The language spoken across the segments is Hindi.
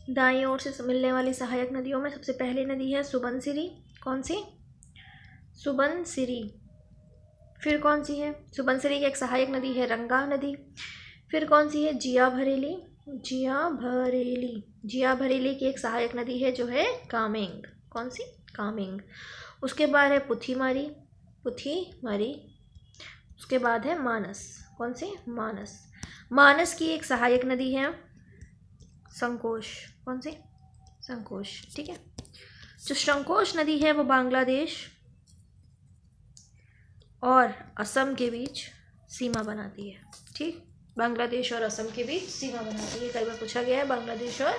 दाईं ओर से मिलने वाली सहायक नदियों में सबसे पहली नदी है सुबनसिरी। कौन सी? सुबनसिरी। फिर कौन सी है? सुबनसिरी की एक सहायक नदी है रंगा नदी। फिर कौन सी है? जिया भरेली। जिया भरेली। जिया भरेली की एक सहायक नदी है जो है कामेंग। कौन सी? कामेंग। उसके बाद है पुथीमारी। पुथीमारी। उसके बाद है मानस। कौन सी? मानस। मानस की एक सहायक नदी है संकोश। कौन सी? संकोश। ठीक है। जो संकोश नदी है वो बांग्लादेश और असम के बीच सीमा बनाती है। ठीक, बांग्लादेश और असम के बीच सीमा बनाती है। कई बार पूछा गया है, बांग्लादेश और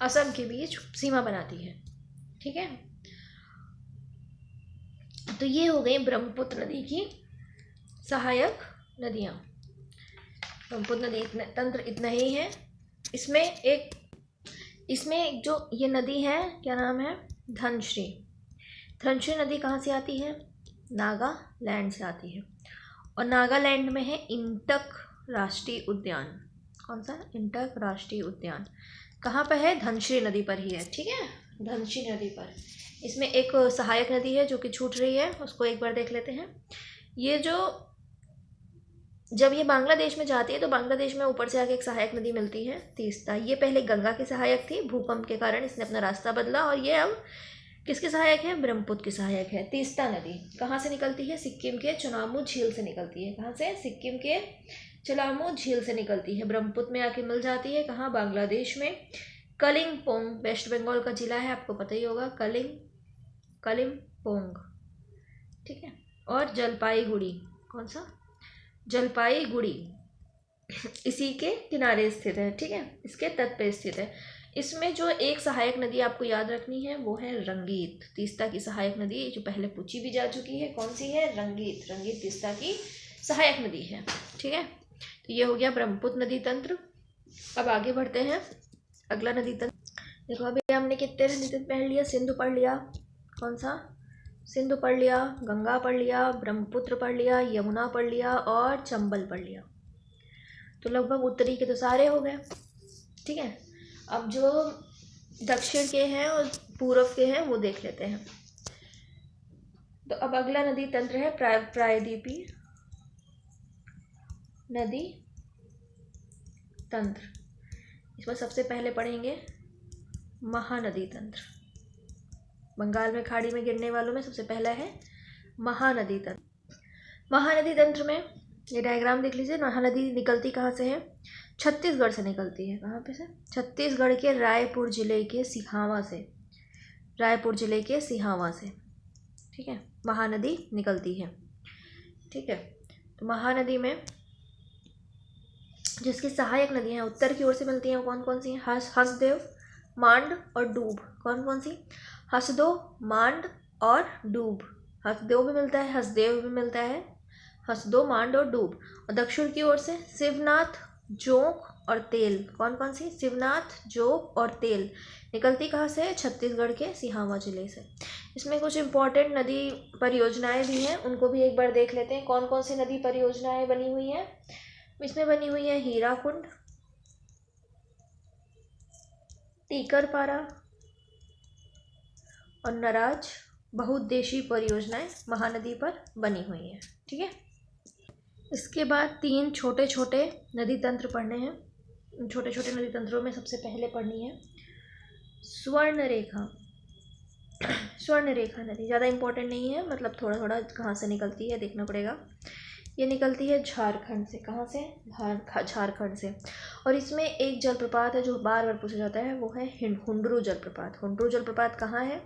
असम के बीच सीमा बनाती है। ठीक है, तो ये हो गई ब्रह्मपुत्र नदी की सहायक नदियाँ। ब्रह्मपुत्र नदी तंत्र इतना ही है। इसमें जो ये नदी है, क्या नाम है? धनश्री। धनश्री नदी कहाँ से आती है? नागालैंड से आती है। और नागालैंड में है इंटक राष्ट्रीय उद्यान। कौन सा? इंटक राष्ट्रीय उद्यान। कहाँ पर है? धनश्री नदी पर ही है। ठीक है, धनश्री नदी पर। इसमें एक सहायक नदी है जो कि छूट रही है, उसको एक बार देख लेते हैं। ये जो जब ये बांग्लादेश में जाती है तो बांग्लादेश में ऊपर से आके एक सहायक नदी मिलती है तीस्ता। ये पहले गंगा की सहायक थी, भूकंप के कारण इसने अपना रास्ता बदला और ये अब किसकी सहायक है? ब्रह्मपुत्र की सहायक है। तीस्ता नदी कहाँ से निकलती है? सिक्किम के चुनामू झील से निकलती है। कहाँ से? सिक्किम के चलामू झील से निकलती है, ब्रह्मपुत्र में आके मिल जाती है। कहाँ? बांग्लादेश में। कलिम्पोंग वेस्ट बंगाल का जिला है, आपको पता ही होगा। कलिम्पोंग। ठीक है। और जलपाईगुड़ी। कौन सा? जलपाईगुड़ी इसी के किनारे स्थित है। ठीक है, इसके तट पे स्थित है। इसमें जो एक सहायक नदी आपको याद रखनी है वो है रंगीत। तीस्ता की सहायक नदी जो पहले पूछी भी जा चुकी है, कौन सी है? रंगीत। रंगीत तीस्ता की सहायक नदी है। ठीक है, तो ये हो गया ब्रह्मपुत्र नदी तंत्र। अब आगे बढ़ते हैं, अगला नदी तंत्र। देखो अभी हमने कितने नदी तंत्र पढ़ लिया? सिंधु पढ़ लिया। कौन सा? सिंधु पढ़ लिया, गंगा पढ़ लिया, ब्रह्मपुत्र पढ़ लिया, यमुना पढ़ लिया और चंबल पढ़ लिया। तो लगभग उत्तरी के तो सारे हो गए। ठीक है, अब जो दक्षिण के हैं और पूर्व के हैं वो देख लेते हैं। तो अब अगला नदी तंत्र है प्रायद्वीपीय नदी तंत्र। इसमें सबसे पहले पढ़ेंगे महानदी तंत्र। बंगाल में खाड़ी में गिरने वालों में सबसे पहला है महानदी तंत्र। महानदी तंत्र में ये डायग्राम देख लीजिए। महानदी निकलती कहाँ से है? छत्तीसगढ़ से निकलती है। कहाँ पे से? छत्तीसगढ़ के रायपुर जिले के सिहावा से। रायपुर जिले के सिहावा से। ठीक है, महानदी निकलती है। ठीक है, तो महानदी में जिसकी सहायक नदियाँ उत्तर की ओर से मिलती हैं वो कौन कौन सी हैं? हसदेव, मांड और डूब। कौन कौन सी? हसदो, मांड और डूब। हसदेव भी मिलता है, हसदेव भी मिलता है, हसदो, मांड और डूब। और दक्षिण की ओर से शिवनाथ, जोंक और तेल। कौन कौन सी? शिवनाथ, जोंक और तेल। निकलती कहाँ से? छत्तीसगढ़ के सिहावा जिले से। इसमें कुछ इंपॉर्टेंट नदी परियोजनाएं भी हैं, उनको भी एक बार देख लेते हैं। कौन कौन सी नदी परियोजनाएं बनी हुई हैं? इसमें बनी हुई है हीराकुंड, टीकरपारा और नराज। बहुउद्देशीय परियोजनाएं महानदी पर बनी हुई हैं। ठीक है, इसके बाद 3 छोटे छोटे नदी तंत्र पढ़ने हैं। छोटे छोटे नदी तंत्रों में सबसे पहले पढ़नी है स्वर्णरेखा। स्वर्णरेखा नदी ज़्यादा इंपॉर्टेंट नहीं है, मतलब थोड़ा थोड़ा कहाँ से निकलती है देखना पड़ेगा। ये निकलती है झारखंड से। कहाँ से? झारखंड से। और इसमें एक जलप्रपात है जो बार बार पूछा जाता है, वो है हुंडरू जलप्रपात। हुंडरू जलप्रपात कहाँ है?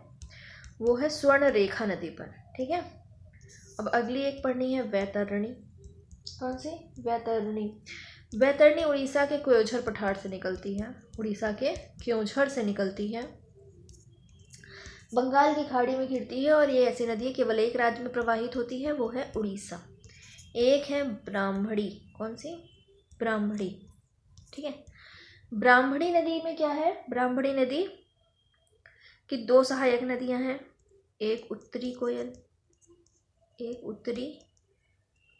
वो है स्वर्णरेखा नदी पर। ठीक है, अब अगली एक पढ़नी है वैतरणी। कौन सी? वैतरणी। वैतरणी उड़ीसा के क्योंझर पठार से निकलती है। उड़ीसा के क्योंझर से निकलती है, बंगाल की खाड़ी में गिरती है और ये ऐसी नदी है केवल एक राज्य में प्रवाहित होती है, वो है उड़ीसा। एक है ब्राह्मणी। कौन सी? ब्राह्मणी। ठीक है, ब्राह्मणी नदी में क्या है? ब्राह्मणी नदी की 2 सहायक नदियां हैं, एक उत्तरी कोयल, एक उत्तरी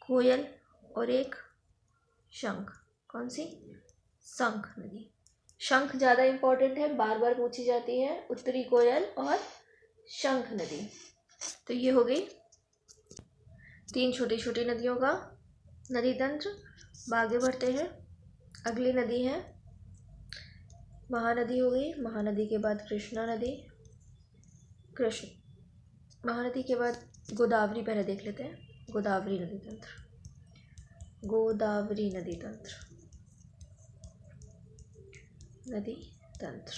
कोयल और एक शंख। कौन सी? शंख नदी। शंख ज़्यादा इम्पोर्टेंट है, बार बार पूछी जाती है, उत्तरी कोयल और शंख नदी। तो ये हो गई 3 छोटी छोटी नदियों का नदी तंत्र। आगे बढ़ते हैं, अगली नदी है महानदी हो गई। महानदी के बाद कृष्णा नदी, महानदी के बाद गोदावरी पहले देख लेते हैं। गोदावरी नदी तंत्र, गोदावरी नदी तंत्र, नदी तंत्र,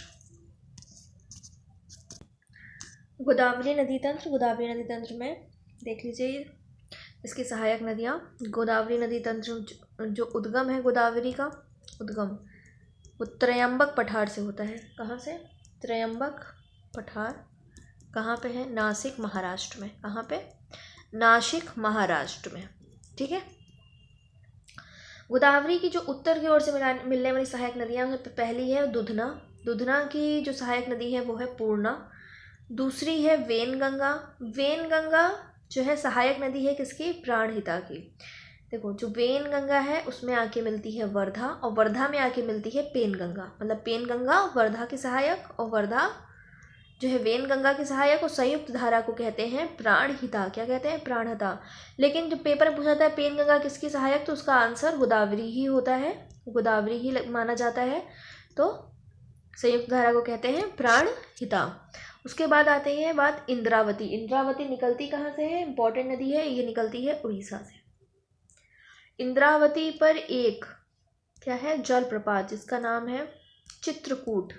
गोदावरी नदी तंत्र। गोदावरी नदी तंत्र में देख लीजिए इसकी सहायक नदियाँ। गोदावरी नदी तंत्र जो उद्गम है गोदावरी का, उद्गम वो त्रयंबक पठार से होता है। कहाँ से? त्रयंबक पठार कहाँ पे है? नासिक महाराष्ट्र में। कहाँ पे? नासिक महाराष्ट्र में। ठीक है। गोदावरी की जो उत्तर की ओर से मिलने वाली सहायक नदियाँ, पहली है दुधना। दुधना की जो सहायक नदी है वो है पूर्णा। दूसरी है वेनगंगा। वेनगंगा जो है सहायक नदी है किसकी? प्राणहिता की। देखो जो वेनगंगा है उसमें आके मिलती है वर्धा, और वर्धा में आके मिलती है पेनगंगा। मतलब पेनगंगा वर्धा की सहायक, और वर्धा जो है वेनगंगा की सहायक, और संयुक्त धारा को कहते हैं प्राणहिता। क्या कहते हैं? प्राणहिता। लेकिन जब पेपर में पूछा जाता है पेनगंगा किसकी सहायक, तो उसका आंसर गोदावरी ही होता है, गोदावरी ही माना जाता है। तो संयुक्त धारा को कहते हैं प्राणहिता। उसके बाद आते हैं बात इंद्रावती। इंद्रावती निकलती कहाँ से है? इंपॉर्टेंट नदी है, ये निकलती है उड़ीसा से। इंद्रावती पर एक क्या है? जलप्रपात जिसका नाम है चित्रकूट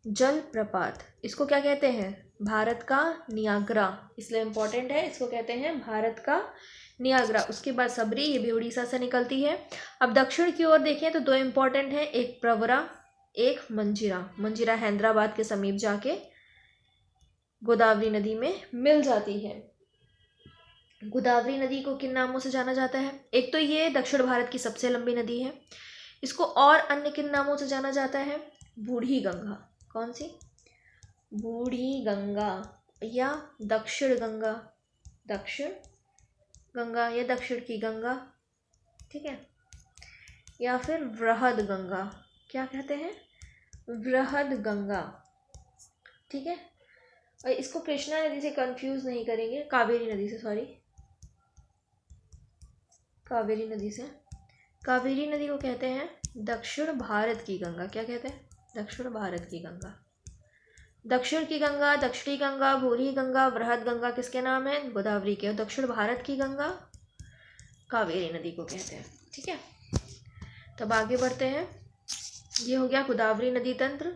जलप्रपात। इसको क्या कहते हैं? भारत का नियाग्रा, इसलिए इम्पोर्टेंट है, इसको कहते हैं भारत का नियाग्रा। उसके बाद सबरी, ये भी उड़ीसा से निकलती है। अब दक्षिण की ओर देखें तो 2 इम्पोर्टेंट है, एक प्रवरा, एक मंजीरा। मंजीरा हैदराबाद के समीप जाके गोदावरी नदी में मिल जाती है। गोदावरी नदी को किन नामों से जाना जाता है? एक तो ये दक्षिण भारत की सबसे लंबी नदी है। इसको और अन्य किन नामों से जाना जाता है? बूढ़ी गंगा। कौन सी? बूढ़ी गंगा या दक्षिण गंगा, दक्षिण गंगा या दक्षिण की गंगा। ठीक है। या फिर वृहद गंगा। क्या कहते हैं? वृहद गंगा। ठीक है। और इसको कृष्णा नदी से कंफ्यूज नहीं करेंगे, कावेरी नदी से, सॉरी, कावेरी नदी से। कावेरी नदी को कहते हैं दक्षिण भारत की गंगा। क्या कहते हैं? दक्षिण भारत की गंगा। दक्षिण की गंगा, दक्षिणी गंगा, बूढ़ी गंगा, वृहद गंगा किसके नाम है? गोदावरी के। और दक्षिण भारत की गंगा कावेरी नदी को कहते हैं। ठीक है। तब आगे बढ़ते हैं। ये हो गया गोदावरी नदी तंत्र।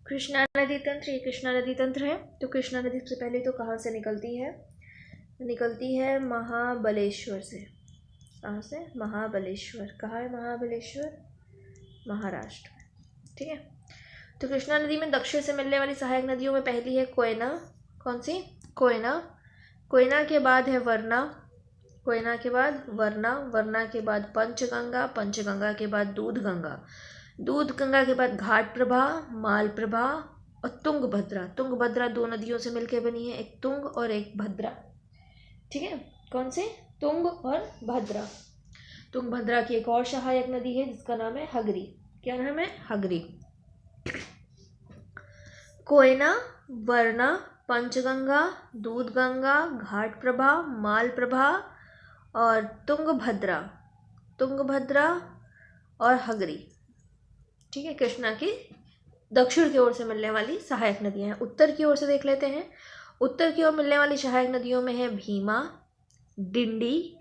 कृष्णा नदी तंत्र, ये कृष्णा नदी तंत्र है। तो कृष्णा नदी सबसे पहले तो कहाँ से निकलती है? निकलती है महाबलेश्वर से। कहाँ से? महाबलेश्वर। कहाँ है महाबलेश्वर? महाराष्ट्र में। ठीक है। तो कृष्णा नदी में दक्षिण से मिलने वाली सहायक नदियों में पहली है कोयना। कौन सी? कोयना। कोयना के बाद है वरना। कोयना के बाद वरना। वरना के बाद पंचगंगा। पंचगंगा के बाद दूधगंगा। दूधगंगा के बाद घाट प्रभा, माल प्रभा और तुंगभद्रा। तुंगभद्रा 2 नदियों से मिलकर बनी है, एक तुंग और एक भद्रा। ठीक है। कौन से? तुंग और भद्रा। तुंगभद्रा की एक और सहायक नदी है जिसका नाम है हगरी। क्या नाम है? हगरी। कोयना, वरना, पंचगंगा, दूधगंगा, घाट प्रभा, माल प्रभा और तुंगभद्रा। तुंगभद्रा और हगरी। ठीक है। कृष्णा की दक्षिण की ओर से मिलने वाली सहायक नदियां हैं। उत्तर की ओर से देख लेते हैं। उत्तर की ओर मिलने वाली सहायक नदियों में है भीमा, डिंडी,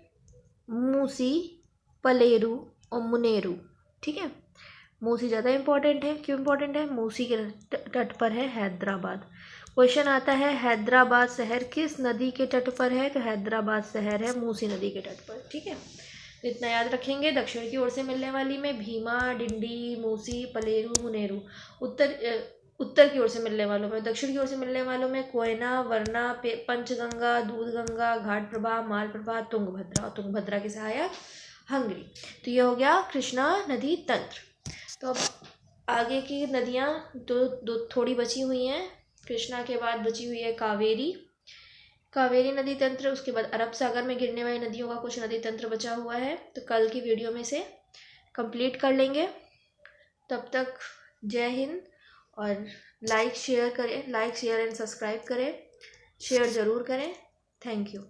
मूसी, पलेरू और मुनेरू। ठीक है। मूसी ज़्यादा इम्पोर्टेंट है। क्यों इम्पोर्टेंट है? मूसी के तट पर है हैदराबाद। क्वेश्चन आता है हैदराबाद शहर किस नदी के तट पर है? तो हैदराबाद शहर है मूसी नदी के तट पर। ठीक है। तो इतना याद रखेंगे। दक्षिण की ओर से मिलने वाली में भीमा, डिंडी, मूसी, पलेरू, मुनेरू। उत्तर की ओर से मिलने वालों में, दक्षिण की ओर से मिलने वालों में कोयना, वरना, पंचगंगा, दूधगंगा, घाट प्रभा, माल प्रभा, तुंगभद्रा और तुंगभद्रा की सहायक हंगरी। तो ये हो गया कृष्णा नदी तंत्र। तो अब आगे की नदियाँ दो थोड़ी बची हुई हैं। कृष्णा के बाद बची हुई है कावेरी। कावेरी नदी तंत्र, उसके बाद अरब सागर में गिरने वाली नदियों का कुछ नदी तंत्र बचा हुआ है, तो कल की वीडियो में से कंप्लीट कर लेंगे। तब तक जय हिंद। और लाइक शेयर करें, लाइक शेयर एंड सब्सक्राइब करें, शेयर ज़रूर करें। Thank you.